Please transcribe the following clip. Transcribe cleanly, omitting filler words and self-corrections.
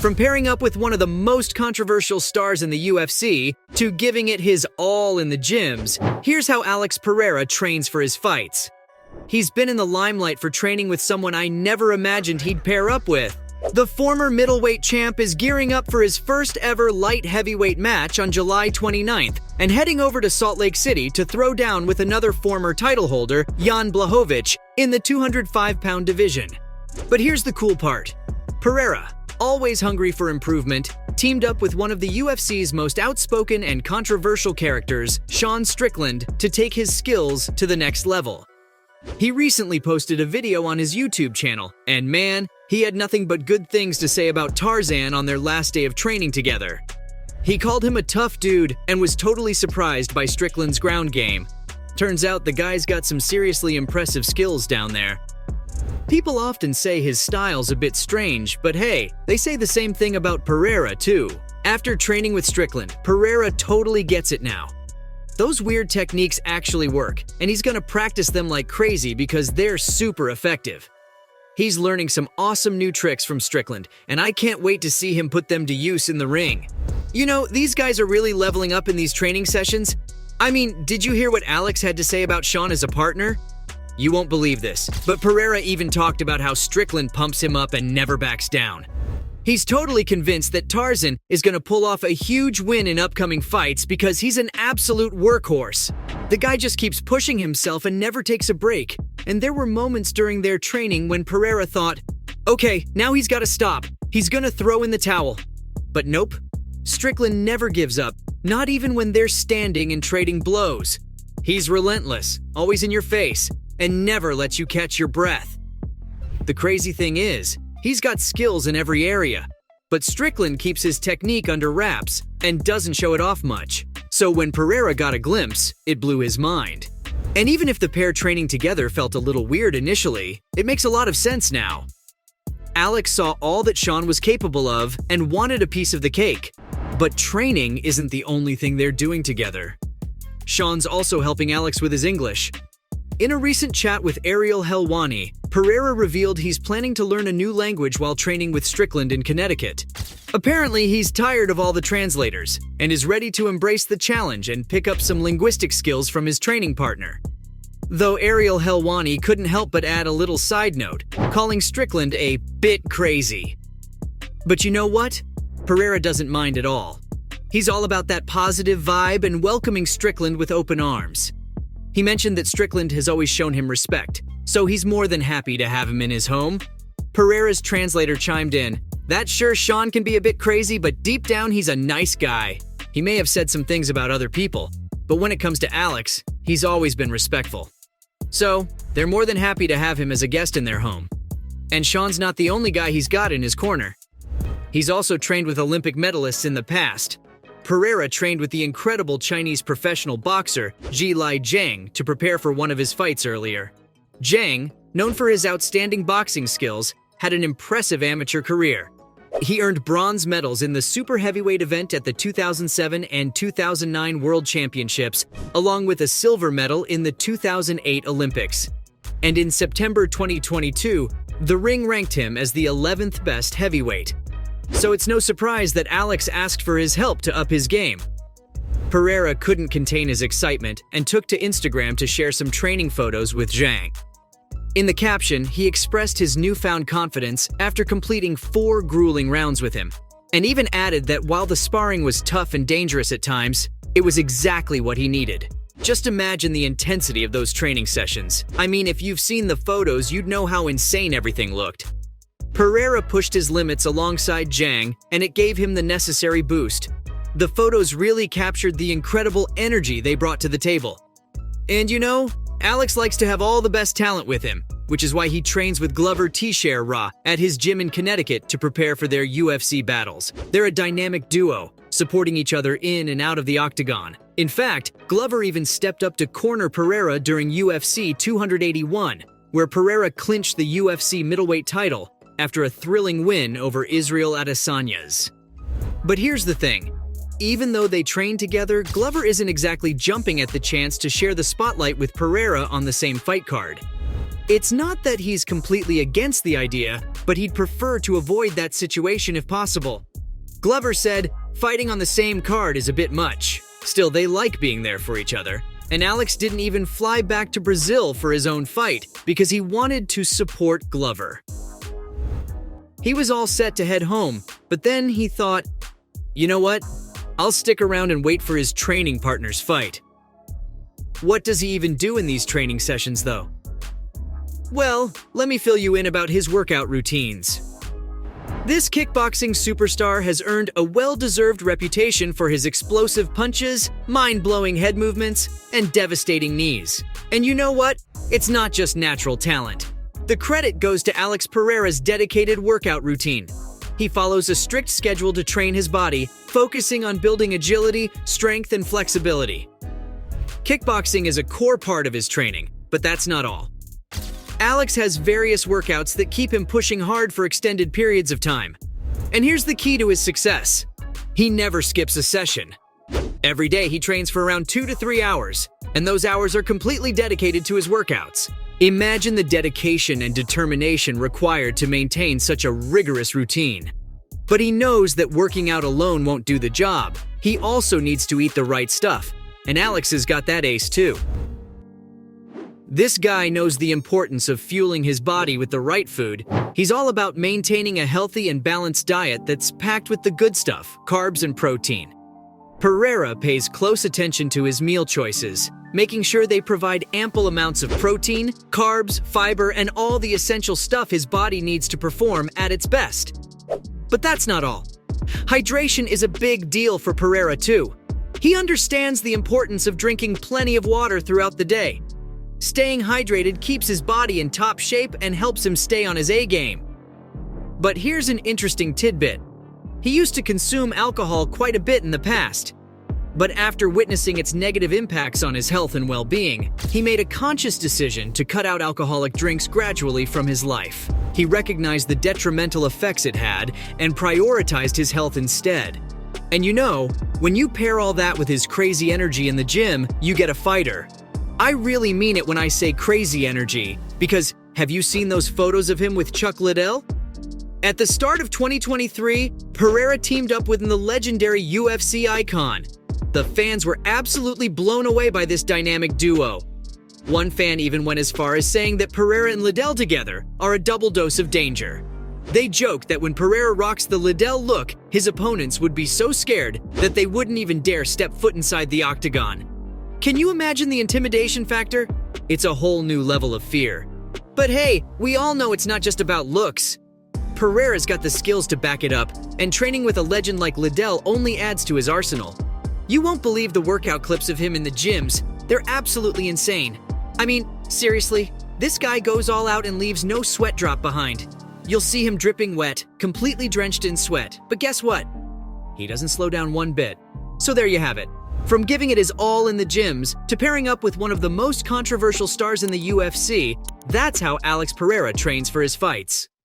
From pairing up with one of the most controversial stars in the UFC to giving it his all in the gyms, here's how Alex Pereira trains for his fights. He's been in the limelight for training with someone I never imagined he'd pair up with. The former middleweight champ is gearing up for his first ever light heavyweight match on July 29th and heading over to Salt Lake City to throw down with another former title holder, Jan Blachowicz, in the 205-pound division. But here's the cool part. Pereira, always hungry for improvement, teamed up with one of the UFC's most outspoken and controversial characters, Sean Strickland, to take his skills to the next level. He recently posted a video on his YouTube channel, and man, he had nothing but good things to say about Tarzan on their last day of training together. He called him a tough dude and was totally surprised by Strickland's ground game. Turns out the guy's got some seriously impressive skills down there. People often say his style's a bit strange, but hey, they say the same thing about Pereira too. After training with Strickland, Pereira totally gets it now. Those weird techniques actually work, and he's gonna practice them like crazy because they're super effective. He's learning some awesome new tricks from Strickland, and I can't wait to see him put them to use in the ring. You know, these guys are really leveling up in these training sessions. I mean, did you hear what Alex had to say about Sean as a partner? You won't believe this, but Pereira even talked about how Strickland pumps him up and never backs down. He's totally convinced that Tarzan is going to pull off a huge win in upcoming fights because he's an absolute workhorse. The guy just keeps pushing himself and never takes a break. And there were moments during their training when Pereira thought, okay, now he's got to stop. He's going to throw in the towel. But nope. Strickland never gives up, not even when they're standing and trading blows. He's relentless, always in your face, and never lets you catch your breath. The crazy thing is, he's got skills in every area, but Strickland keeps his technique under wraps and doesn't show it off much. So when Pereira got a glimpse, it blew his mind. And even if the pair training together felt a little weird initially, it makes a lot of sense now. Alex saw all that Sean was capable of and wanted a piece of the cake. But training isn't the only thing they're doing together. Sean's also helping Alex with his English. In a recent chat with Ariel Helwani, Pereira revealed he's planning to learn a new language while training with Strickland in Connecticut. Apparently, he's tired of all the translators and is ready to embrace the challenge and pick up some linguistic skills from his training partner. Though Ariel Helwani couldn't help but add a little side note, calling Strickland a bit crazy. But you know what? Pereira doesn't mind at all. He's all about that positive vibe and welcoming Strickland with open arms. He mentioned that Strickland has always shown him respect, so he's more than happy to have him in his home. Pereira's translator chimed in, "That's sure Sean can be a bit crazy, but deep down he's a nice guy. He may have said some things about other people, but when it comes to Alex, he's always been respectful." So, they're more than happy to have him as a guest in their home. And Sean's not the only guy he's got in his corner. He's also trained with Olympic medalists in the past. Pereira trained with the incredible Chinese professional boxer Zhilai Zhang to prepare for one of his fights earlier. Zhang, known for his outstanding boxing skills, had an impressive amateur career. He earned bronze medals in the super heavyweight event at the 2007 and 2009 World Championships, along with a silver medal in the 2008 Olympics. And in September 2022, the ring ranked him as the 11th best heavyweight. So it's no surprise that Alex asked for his help to up his game. Pereira couldn't contain his excitement and took to Instagram to share some training photos with Zhang. In the caption, he expressed his newfound confidence after completing 4 grueling rounds with him, and even added that while the sparring was tough and dangerous at times, it was exactly what he needed. Just imagine the intensity of those training sessions. I mean, if you've seen the photos, you'd know how insane everything looked. Pereira pushed his limits alongside Zhang, and it gave him the necessary boost. The photos really captured the incredible energy they brought to the table. And you know, Alex likes to have all the best talent with him, which is why he trains with Glover Teixeira at his gym in Connecticut to prepare for their UFC battles. They're a dynamic duo, supporting each other in and out of the octagon. In fact, Glover even stepped up to corner Pereira during UFC 281, where Pereira clinched the UFC middleweight title after a thrilling win over Israel Adesanyas. But here's the thing. Even though they train together, Glover isn't exactly jumping at the chance to share the spotlight with Pereira on the same fight card. It's not that he's completely against the idea, but he'd prefer to avoid that situation if possible. Glover said, fighting on the same card is a bit much. Still, they like being there for each other. And Alex didn't even fly back to Brazil for his own fight because he wanted to support Glover. He was all set to head home, but then he thought, you know what? I'll stick around and wait for his training partner's fight. What does he even do in these training sessions, though? Well, let me fill you in about his workout routines. This kickboxing superstar has earned a well-deserved reputation for his explosive punches, mind-blowing head movements, and devastating knees. And you know what? It's not just natural talent. The credit goes to Alex Pereira's dedicated workout routine. He follows a strict schedule to train his body, focusing on building agility, strength, and flexibility. Kickboxing is a core part of his training, but that's not all. Alex has various workouts that keep him pushing hard for extended periods of time. And here's the key to his success. He never skips a session. Every day he trains for around 2 to 3 hours, and those hours are completely dedicated to his workouts. Imagine the dedication and determination required to maintain such a rigorous routine. But he knows that working out alone won't do the job. He also needs to eat the right stuff, and Alex has got that ace too. This guy knows the importance of fueling his body with the right food. He's all about maintaining a healthy and balanced diet that's packed with the good stuff, carbs and protein. Pereira pays close attention to his meal choices, making sure they provide ample amounts of protein, carbs, fiber, and all the essential stuff his body needs to perform at its best. But that's not all. Hydration is a big deal for Pereira too. He understands the importance of drinking plenty of water throughout the day. Staying hydrated keeps his body in top shape and helps him stay on his A game. But here's an interesting tidbit. He used to consume alcohol quite a bit in the past. But after witnessing its negative impacts on his health and well-being, he made a conscious decision to cut out alcoholic drinks gradually from his life. He recognized the detrimental effects it had and prioritized his health instead. And you know, when you pair all that with his crazy energy in the gym, you get a fighter. I really mean it when I say crazy energy, because have you seen those photos of him with Chuck Liddell? At the start of 2023, Pereira teamed up with the legendary UFC icon. The fans were absolutely blown away by this dynamic duo. One fan even went as far as saying that Pereira and Liddell together are a double dose of danger. They joked that when Pereira rocks the Liddell look, his opponents would be so scared that they wouldn't even dare step foot inside the octagon. Can you imagine the intimidation factor? It's a whole new level of fear. But hey, we all know it's not just about looks. Pereira's got the skills to back it up, and training with a legend like Liddell only adds to his arsenal. You won't believe the workout clips of him in the gyms. They're absolutely insane. I mean, seriously, this guy goes all out and leaves no sweat drop behind. You'll see him dripping wet, completely drenched in sweat. But guess what? He doesn't slow down one bit. So there you have it. From giving it his all in the gyms to pairing up with one of the most controversial stars in the UFC, that's how Alex Pereira trains for his fights.